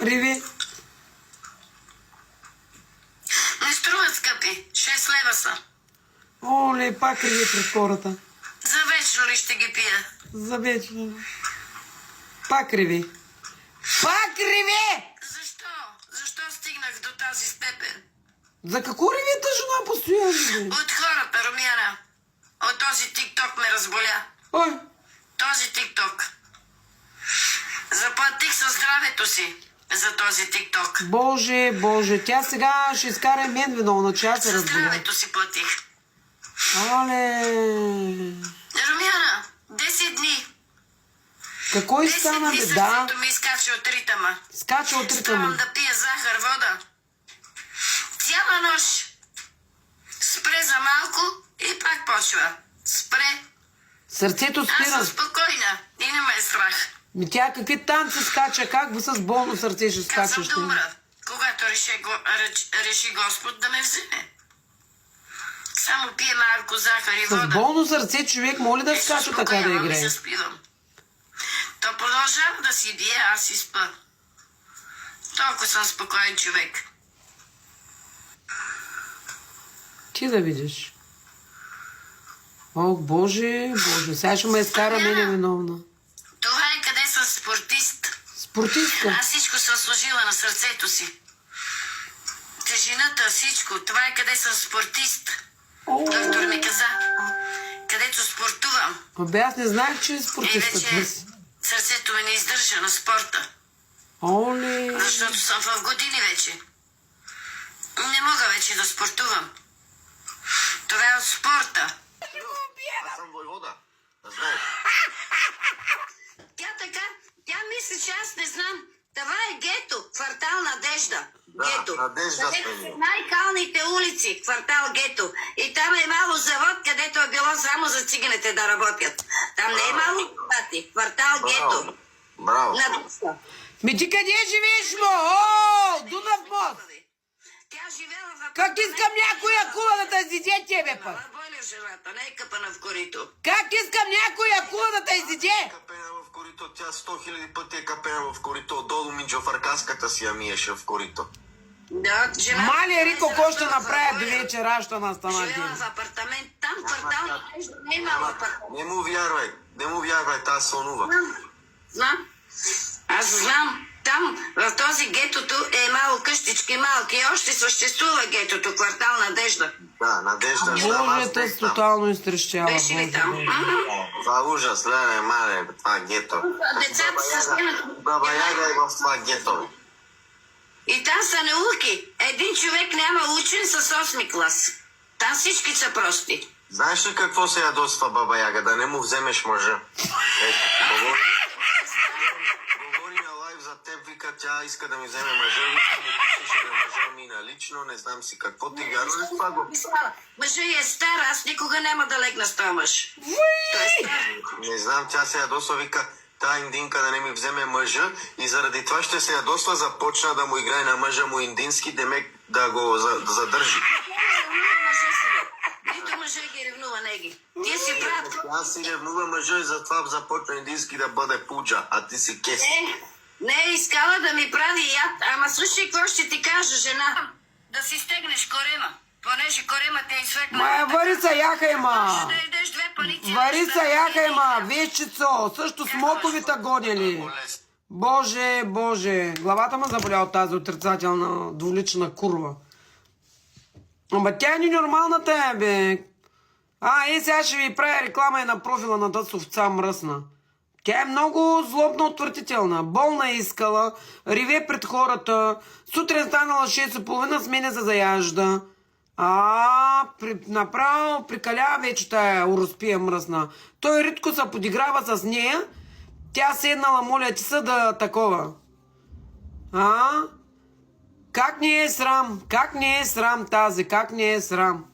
Риви. Не струват, скъпи. 6 лева са. Оле, пак риви пред хората. За вечно ли ще ги пия? За вечно. Пак риви. Пак риви! Защо? Защо стигнах до тази степен? За какво ривите жена постоянно? От хората, Румяна. От този тикток ме разболя. Ой, Този тикток. Заплатих със здравето си за този тикток. Боже, Боже, тя сега ще изкара мен виновна, че аз се За разболя. здравето си платих. Але... Румяна, 10 дни. Какво 10 изстана, дни бе? Да, сърцето ми изкача от ритъма. скача от Ставам ритъма. да пия захар, вода. Цяла нощ. Спре за малко и пак почва. Спре. Сърцето Аз спира. съм спокойна и не ме е страх. Ми тя какви танци скача, как с болно сърце ще Казвам скачаш? да умра, когато реши Господ да ме вземе. Само пие малко захар и С вода. болно сърце човек моли да И се скача така да успокоявам и играе. заспивам. То продължава да си бие, аз си спа. Толкова съм спокоен човек. Ти да видиш. О, Боже, Боже, сега ще ме изкара мене виновна. Това е къде съм спортист. Спортистка. Аз всичко съм сложила на сърцето си. Тежината, всичко. Това е къде съм спортист. О, Доктор ми каза. Където спортувам. абе аз не знаех, че е И спортистка. вече сърцето ми не издържа на спорта. Оле. Защото съм в години вече. Не мога вече да спортувам. Това е от спорта. Аз съм войвода. Да знаеш. Тя мисли, че аз не знам. Това е гето, квартал Надежда. Да, Гето. Надежда Където сме. са най-калните улици, квартал Гето. И там е имало завод, където е било само за циганите да работят. Там не е имало работи. Квартал Гето. Браво. Надежда. Ми ти къде живееш, мо? О, Дунав мост. Тя живела в... Как искам някоя кула да те изиде тебе пък? Боля жената, не е къпана в корито. Как искам някоя кула да те изиде? Капена в корито, тя 100 000 пъти е капена в корито. Долу Минджо Фаркаската си я миеше в корито. Да, жената... Мали Рико, какво ще направя до вечера, ще настана Живела ден? в апартамент. Там квартал Надежда не е имало апартамент. Не му вярвай, тя сонува. Знам. Аз знам. Там, в този гетото е имало къщички малки. И още съществува гетото, квартал Надежда. Да, Надежда, знам, аз Боже, те бех с там. тотално изтрещява. Беше ли там? Това ужас, леле, мале, това гето. Децата са станали. Баба Яга е в това гето. И там са науки. Един човек няма учен с 8 клас. Там всички са прости. Знаеш ли какво се ядосва Баба Яга? Да не му вземеш мъжа. Говори на лайв за теб, вика, тя иска да ми вземе мъжа, вика, му пишеше на мъжа ми налично, не знам си какво. Ти вярваш това го? Мъжът е стар, аз никога няма да легна с този мъж. Той е стар. Не знам, тя се ядосва, вика, та индинка да не ми вземе мъжа и заради това ще се ядосва, започна да му играе на мъжа му индински, демек да го задържи. Нито мъжът ги ревнува, не ги. Ти си прав. Аз си ревнува мъжа и затова започна индински да бъде пуджа, а ти си кес. Не е искала да ми прави яд. Ама слушай, какво ще ти кажа, жена? Да си стегнеш корема, понеже коремата е свекла. Мая варица яха има. Да идеш 2 паници. Варица яха има, вещицо, също смоковите гонили. Боже, Боже, главата ме заболя от тази отрицателна двулична курва. Ама тя е ненормалната е, бе. Сега ще ви правя реклама и на профила на Дъцовца мръсна. Тя е много злобно отвратителна. Болна е искала, реве пред хората, сутрин станала 6:30, с мене се заяжда. Направо прикалява вече тая уруспия мръсна. Той ритко се подиграва с нея. Тя седнала, моля ти се да такова. Как не е срам? Как не е срам тази? Как не е срам?